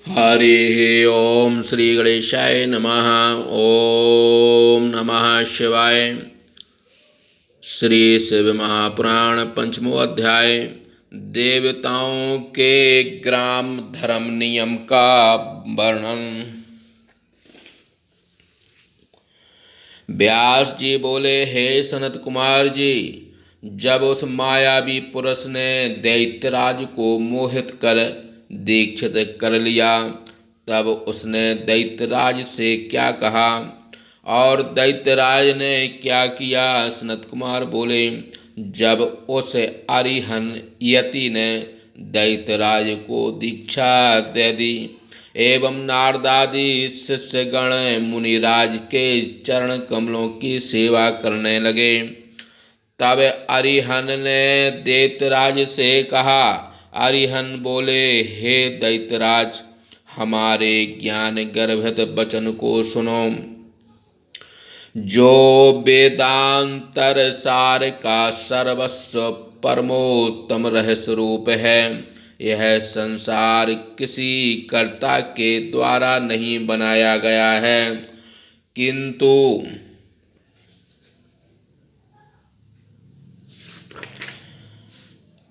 हरि ओम श्री गणेशाय नमः। ओम नमः शिवाय। श्री शिव महापुराण पंचमो अध्याय देवताओं के ग्राम धर्म नियम का वर्णन। व्यास जी बोले, हे सनत कुमार जी, जब उस मायावी पुरुष ने दैत्यराज को मोहित कर दीक्षित कर लिया, तब उसने दैत्यराज से क्या कहा और दैत्यराज ने क्या किया? सनत कुमार बोले, जब उस अरिहन यति ने दैत्यराज को दीक्षा दे दी एवं नारदादि शिष्यगण मुनिराज के चरण कमलों की सेवा करने लगे, तब अरिहन ने दैत्यराज से कहा। अरिहन बोले, हे दैत्यराज, हमारे ज्ञान गर्भित वचन को सुनो। जो वेदांतर सार का सर्वस्व परमोत्तम रहस्य रूप है, यह संसार किसी कर्ता के द्वारा नहीं बनाया गया है, किंतु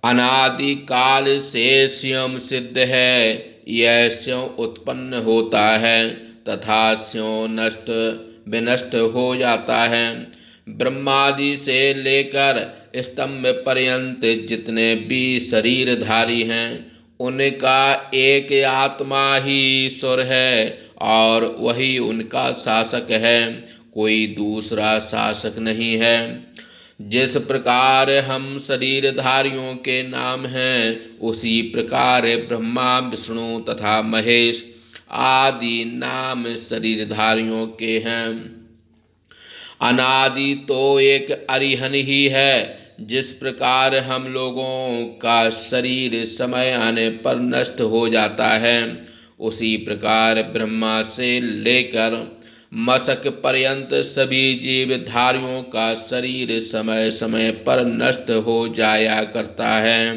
अनादि काल से स्वयं सिद्ध है। यह स्वयं उत्पन्न होता है तथा स्वयं नष्ट विनष्ट हो जाता है। ब्रह्मादि से लेकर स्तंभ पर्यंत जितने भी शरीरधारी हैं, उनका एक आत्मा ही ईश्वर है और वही उनका शासक है, कोई दूसरा शासक नहीं है। जिस प्रकार हम शरीरधारियों के नाम हैं, उसी प्रकार ब्रह्मा विष्णु तथा महेश आदि नाम शरीरधारियों के हैं। अनादि तो एक अरिहन ही है। जिस प्रकार हम लोगों का शरीर समय आने पर नष्ट हो जाता है, उसी प्रकार ब्रह्मा से लेकर मशक पर्यंत सभी जीवधारियों का शरीर समय समय पर नष्ट हो जाया करता है।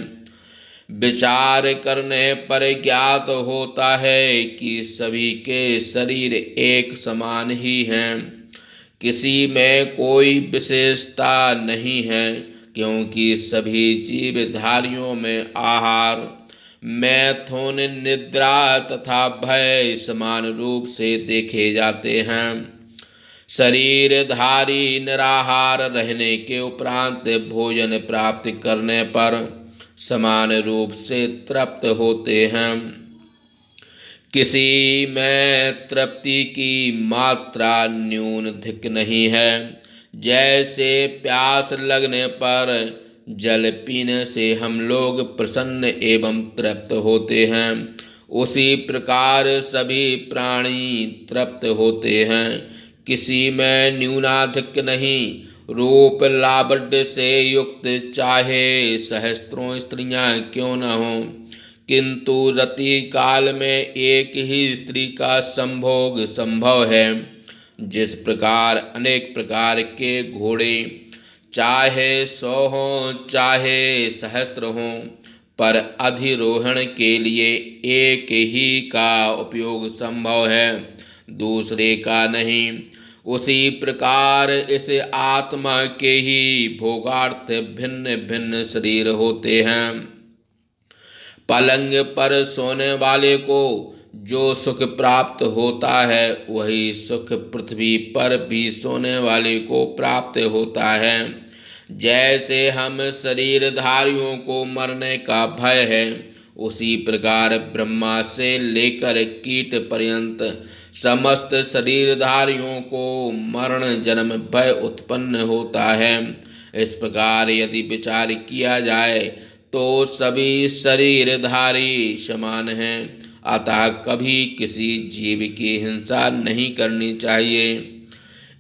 विचार करने पर ज्ञात होता है कि सभी के शरीर एक समान ही हैं, किसी में कोई विशेषता नहीं है, क्योंकि सभी जीवधारियों में आहार, मैथुन, निद्रा तथा भय समान रूप से देखे जाते हैं। शरीरधारी निराहार रहने के उपरांत भोजन प्राप्त करने पर समान रूप से तृप्त होते हैं। किसी में तृप्ति की मात्रा न्यून अधिक नहीं है। जैसे प्यास लगने पर जल पीने से हम लोग प्रसन्न एवं तृप्त होते हैं, उसी प्रकार सभी प्राणी तृप्त होते हैं। किसी में न्यूनाधिक नहीं। रूप लावण्य से युक्त चाहे सहस्त्रों स्त्रियां क्यों न हों, किंतु रति काल में एक ही स्त्री का संभोग संभव है। जिस प्रकार अनेक प्रकार के घोड़े चाहे 100 हों चाहे सहस्त्र हों, पर अधिरोहण के लिए एक ही का उपयोग संभव है, दूसरे का नहीं, उसी प्रकार इस आत्मा के ही भोगार्थ भिन्न भिन्न शरीर होते हैं। पलंग पर सोने वाले को जो सुख प्राप्त होता है, वही सुख पृथ्वी पर भी सोने वाले को प्राप्त होता है। जैसे हम शरीरधारियों को मरने का भय है, उसी प्रकार ब्रह्मा से लेकर कीट पर्यंत समस्त शरीरधारियों को मरण जन्म भय उत्पन्न होता है। इस प्रकार यदि विचार किया जाए तो सभी शरीरधारी समान हैं, अतः कभी किसी जीव की हिंसा नहीं करनी चाहिए।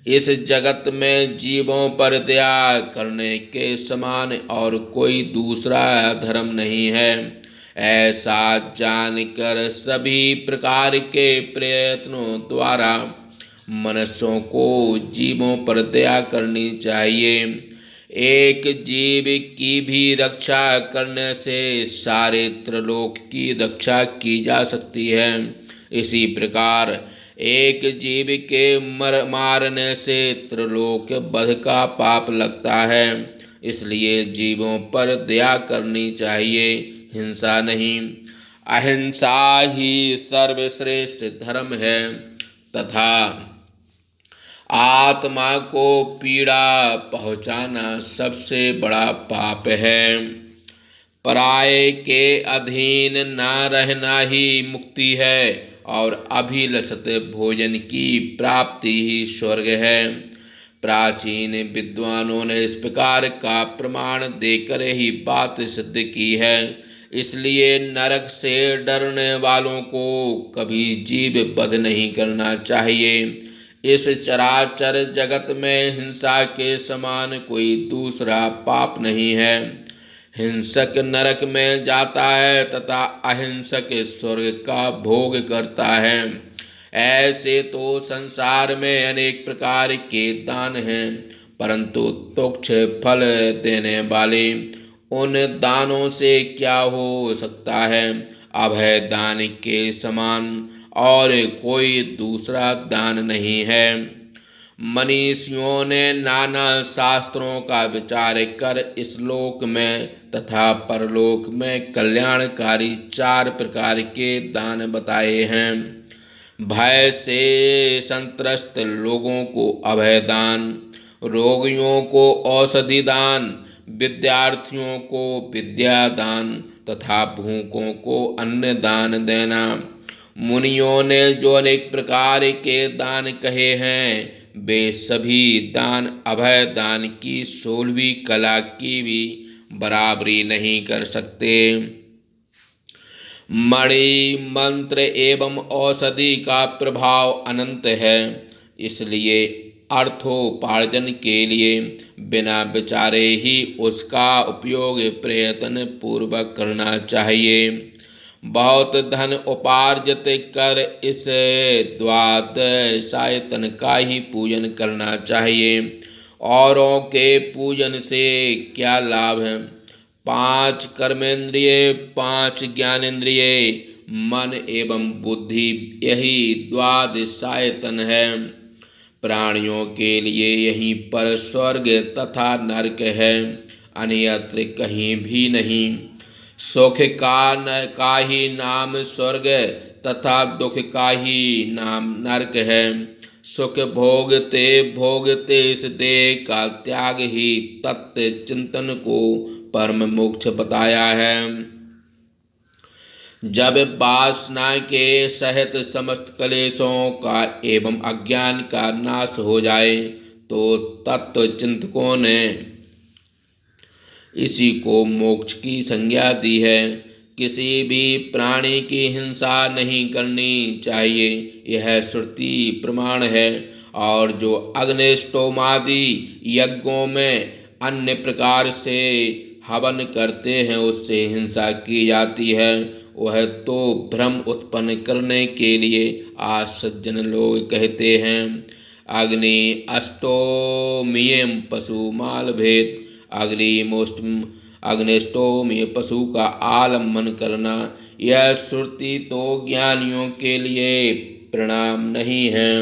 इस जगत में जीवों पर दया करने के समान और कोई दूसरा धर्म नहीं है। ऐसा जानकर सभी प्रकार के प्रयत्नों द्वारा मनुष्यों को जीवों पर दया करनी चाहिए। एक जीव की भी रक्षा करने से सारे त्रिलोक की रक्षा की जा सकती है। इसी प्रकार एक जीव के मारने से त्रिलोक वध का पाप लगता है। इसलिए जीवों पर दया करनी चाहिए, हिंसा नहीं। अहिंसा ही सर्वश्रेष्ठ धर्म है तथा आत्मा को पीड़ा पहुंचाना सबसे बड़ा पाप है। पराये के अधीन न रहना ही मुक्ति है और अभिलषित भोजन की प्राप्ति ही स्वर्ग है। प्राचीन विद्वानों ने इस प्रकार का प्रमाण देकर ही बात सिद्ध की है। इसलिए नरक से डरने वालों को कभी जीव वध नहीं करना चाहिए। इस चराचर जगत में हिंसा के समान कोई दूसरा पाप नहीं है। हिंसक नरक में जाता है तथा अहिंसक स्वर्ग का भोग करता है। ऐसे तो संसार में अनेक प्रकार के दान हैं, परंतु तुच्छ फल देने वाले उन दानों से क्या हो सकता है। अभय दान के समान और कोई दूसरा दान नहीं है। मनीषियों ने नाना शास्त्रों का विचार कर इस लोक में तथा परलोक में कल्याणकारी 4 प्रकार के दान बताए हैं। भय से संत्रस्त लोगों को अभय दान, रोगियों को औषधि दान, विद्यार्थियों को विद्या दान तथा भूखों को अन्न दान देना। मुनियों ने जो अनेक प्रकार के दान कहे हैं, वे सभी दान अभय दान की 16वीं कला की भी बराबरी नहीं कर सकते। मणि मंत्र एवं औषधि का प्रभाव अनंत है, इसलिए अर्थोपार्जन के लिए बिना विचारे ही उसका उपयोग प्रयत्न पूर्वक करना चाहिए। बहुत धन उपार्जित कर इस द्वादशायतन का ही पूजन करना चाहिए। औरों के पूजन से क्या लाभ है। 5 कर्मेंद्रिय, 5 ज्ञानेंद्रिय, मन एवं बुद्धि, यही द्वादशायतन है। प्राणियों के लिए यहीं पर स्वर्ग तथा नरक है, अन्यत्र कहीं भी नहीं। सुख का ही नाम स्वर्ग तथा दुख का ही नाम नरक है। सुख भोगते भोगते इस देह का त्याग ही तत्व चिंतन को परम मोक्ष बताया है। जब वासना के सहित समस्त क्लेशों का एवं अज्ञान का नाश हो जाए तो तत्व चिंतकों ने इसी को मोक्ष की संज्ञा दी है। किसी भी प्राणी की हिंसा नहीं करनी चाहिए, यह श्रुति प्रमाण है। और जो अग्निष्टोमादि यज्ञों में अन्य प्रकार से हवन करते हैं उससे हिंसा की जाती है, वह तो भ्रम उत्पन्न करने के लिए आज सज्जन लोग कहते हैं। अग्नि अष्टोमीयम पशु माल भेद। अग्निष्टोमीय पशु का आलम्बन करना, यह श्रुति तो ज्ञानियों के लिए प्रणाम नहीं है।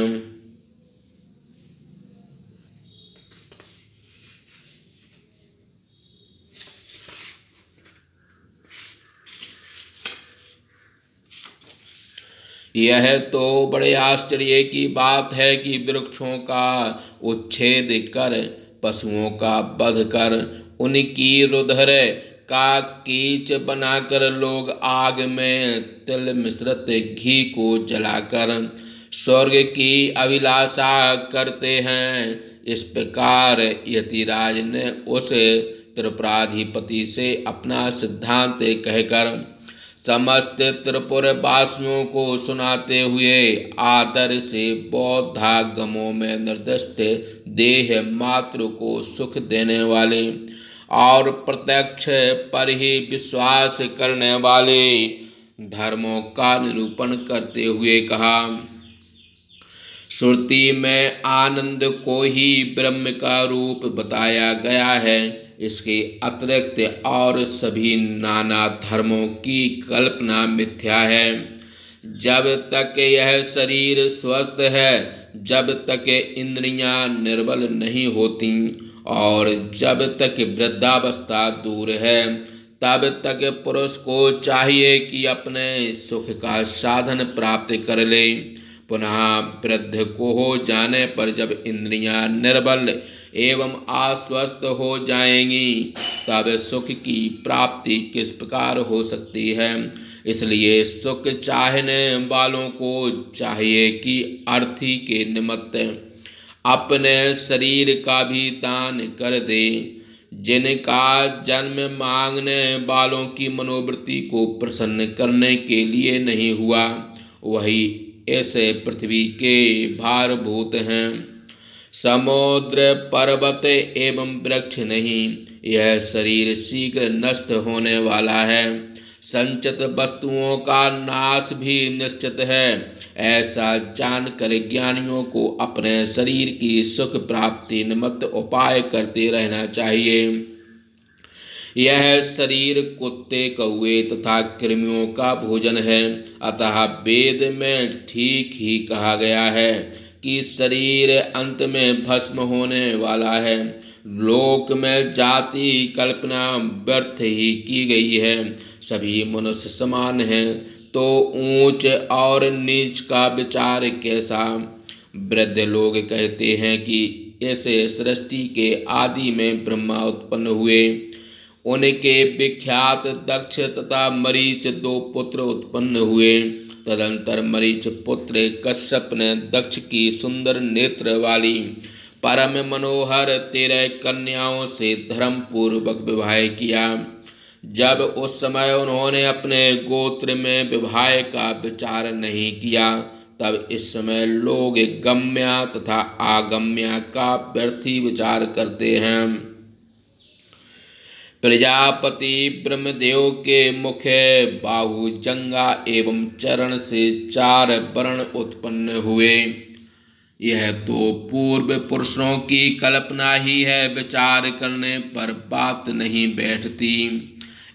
यह तो बड़े आश्चर्य की बात है कि वृक्षों का उच्छेद कर, पशुओं का वध कर, उनकी रुधिर का कीच बनाकर लोग आग में तिल मिश्रित घी को जलाकर स्वर्ग की अभिलाषा करते हैं। इस प्रकार यतिराज ने उस त्रिपुराधिपति से अपना सिद्धांत कहकर समस्त त्रिपुर वासियों को सुनाते हुए आदर से बौद्धागमों में निर्दिष्ट देह मात्र को सुख देने वाले और प्रत्यक्ष पर ही विश्वास करने वाले धर्मों का निरूपण करते हुए कहा। श्रुति में आनंद को ही ब्रह्म का रूप बताया गया है। इसके अतिरिक्त और सभी नाना धर्मों की कल्पना मिथ्या है। जब तक यह शरीर स्वस्थ है, जब तक इंद्रियां निर्बल नहीं होती और जब तक वृद्धावस्था दूर है, तब तक पुरुष को चाहिए कि अपने सुख का साधन प्राप्त कर ले। पुनः वृद्ध को हो जाने पर जब इंद्रियां निर्बल एवं अस्वस्थ हो जाएंगी, तब सुख की प्राप्ति किस प्रकार हो सकती है। इसलिए सुख चाहने वालों को चाहिए कि अर्थी के निमित्त अपने शरीर का भी दान कर दे। जिनका जन्म मांगने वालों की मनोवृत्ति को प्रसन्न करने के लिए नहीं हुआ, वही ऐसे पृथ्वी के भारभूत हैं। समुद्र, पर्वत एवं वृक्ष नहीं, यह शरीर शीघ्र नष्ट होने वाला है। संचित वस्तुओं का नाश भी निश्चित है। ऐसा जानकर ज्ञानियों को अपने शरीर की सुख प्राप्ति निमित्त उपाय करते रहना चाहिए। यह शरीर कुत्ते, कौवे तथा कृमियों का भोजन है। अतः वेद में ठीक ही कहा गया है कि शरीर अंत में भस्म होने वाला है। लोक में जाति कल्पना व्यर्थ ही की गई है। सभी मनुष्य समान हैं, तो ऊंच और नीच का विचार कैसा। वृद्ध लोग कहते हैं कि ऐसे सृष्टि के आदि में ब्रह्मा उत्पन्न हुए। उनके विख्यात दक्ष तथा मरीच 2 पुत्र उत्पन्न हुए। तदंतर मरीच पुत्र कश्यप ने दक्ष की सुंदर नेत्र वाली परम मनोहर 13 कन्याओं से धर्म पूर्वक विवाह किया। जब उस समय उन्होंने अपने गोत्र में विवाह का विचार नहीं किया, तब इस समय लोग गम्या तथा आगम्या का व्यर्थ ही विचार करते हैं। प्रजापति ब्रह्मदेव के मुख, बाहु, जंगा एवं चरण से 4 वर्ण उत्पन्न हुए। यह तो पूर्व पुरुषों की कल्पना ही है, विचार करने पर बात नहीं बैठती।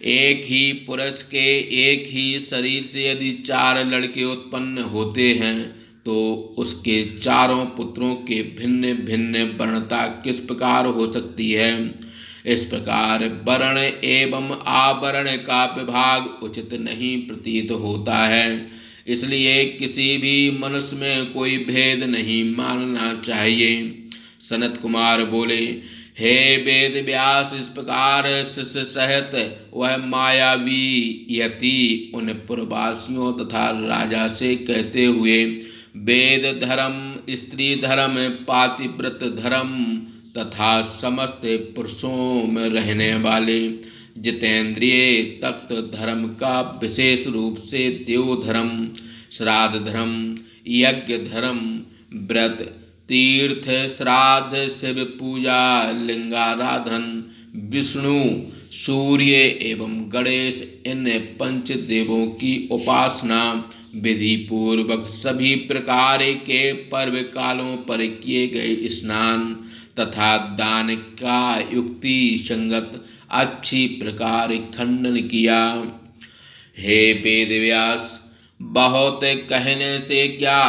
एक ही पुरुष के एक ही शरीर से यदि 4 लड़के उत्पन्न होते हैं, तो उसके चारों पुत्रों के भिन्न भिन्न वर्णता किस प्रकार हो सकती है। इस प्रकार वर्ण एवं आवरण का विभाग उचित नहीं प्रतीत होता है। इसलिए किसी भी मनुष्य में कोई भेद नहीं मानना चाहिए। सनत कुमार बोले, हे वेद व्यास, इस प्रकार शिष्य सहित वह मायावी यति उन पुरवासियों तथा राजा से कहते हुए वेद धर्म, स्त्री धर्म, पातिव्रत धर्म तथा समस्त पुरुषों में रहने वाले जितेंद्रिय तत्व धर्म का विशेष रूप से देव धर्म, श्राद्ध धर्म, यज्ञ धर्म, व्रत, तीर्थ, श्राद्ध, शिव पूजा, लिंगाराधन, विष्णु, सूर्य एवं गणेश, इन 5 देवों की उपासना विधि पूर्वक सभी प्रकार के पर्व कालों पर किए गए स्नान तथा दान का युक्ति संगत अच्छी प्रकार खंडन किया। हे वेदव्यास, बहुत कहने से क्या,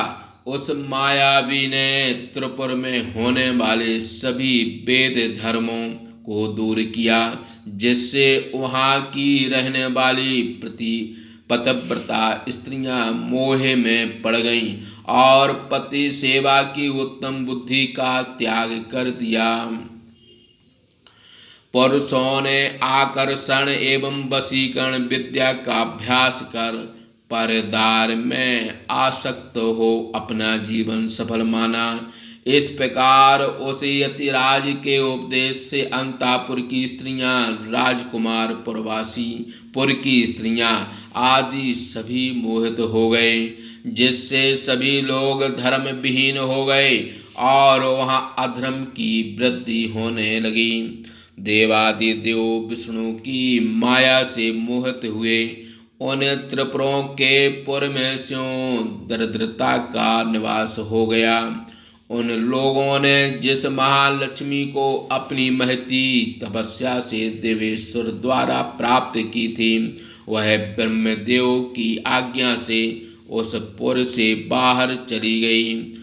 उस मायावी ने त्रिपुर में होने वाले सभी वेद धर्मों को दूर किया, जिससे वहाँ की रहने वाली पतिव्रता स्त्रियां मोह में पड़ गईं और पति सेवा की उत्तम बुद्धि का त्याग कर दिया। पुरुषों ने आकर्षण एवं वशीकरण विद्या का अभ्यास कर परदार में आसक्त हो अपना जीवन सफल माना। इस प्रकार उस यतिराज के उपदेश से अंतापुर की स्त्रियां, राजकुमार, पुरवासी, पुर की स्त्रियां आदि सभी मोहित हो गए, जिससे सभी लोग धर्म विहीन हो गए और वहां अधर्म की वृद्धि होने लगी। देवादिदेव विष्णु की माया से मोहित हुए। उन त्रिपुरों के पुर में स्यों दरिद्रता का निवास हो गया। उन लोगों ने जिस महालक्ष्मी को अपनी महती तपस्या से देवेश्वर द्वारा प्राप्त की थी, वह ब्रह्मदेव की आज्ञा से उस पुर से बाहर चली गई।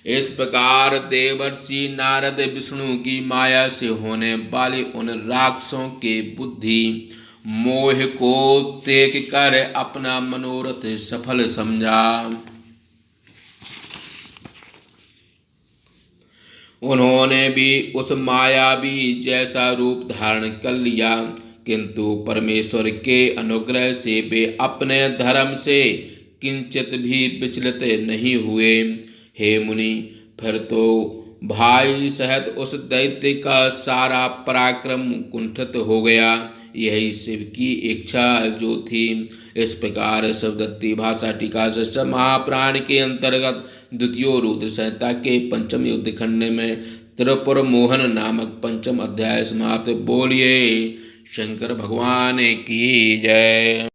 इस प्रकार देवर्षि नारद विष्णु की माया से होने वाले उन राक्षसों के बुद्धि मोह को त्याग कर अपना मनोरथ सफल समझा। उन्होंने भी उस मायावी जैसा रूप धारण कर लिया, किंतु परमेश्वर के अनुग्रह से वे अपने धर्म से किंचित भी विचलित नहीं हुए। हे मुनि, फिर तो भाई सहित उस दैत्य का सारा पराक्रम कुंठित हो गया। यही शिव की इच्छा जो थी। इस प्रकार शिवदत्ती भाषा टीका षष्ठ महापुराण के अंतर्गत द्वितीय रुद्र संहिता के पंचम युद्ध खंड में त्रिपुर मोहन नामक पंचम अध्याय समाप्त। बोलिए शंकर भगवान की जय।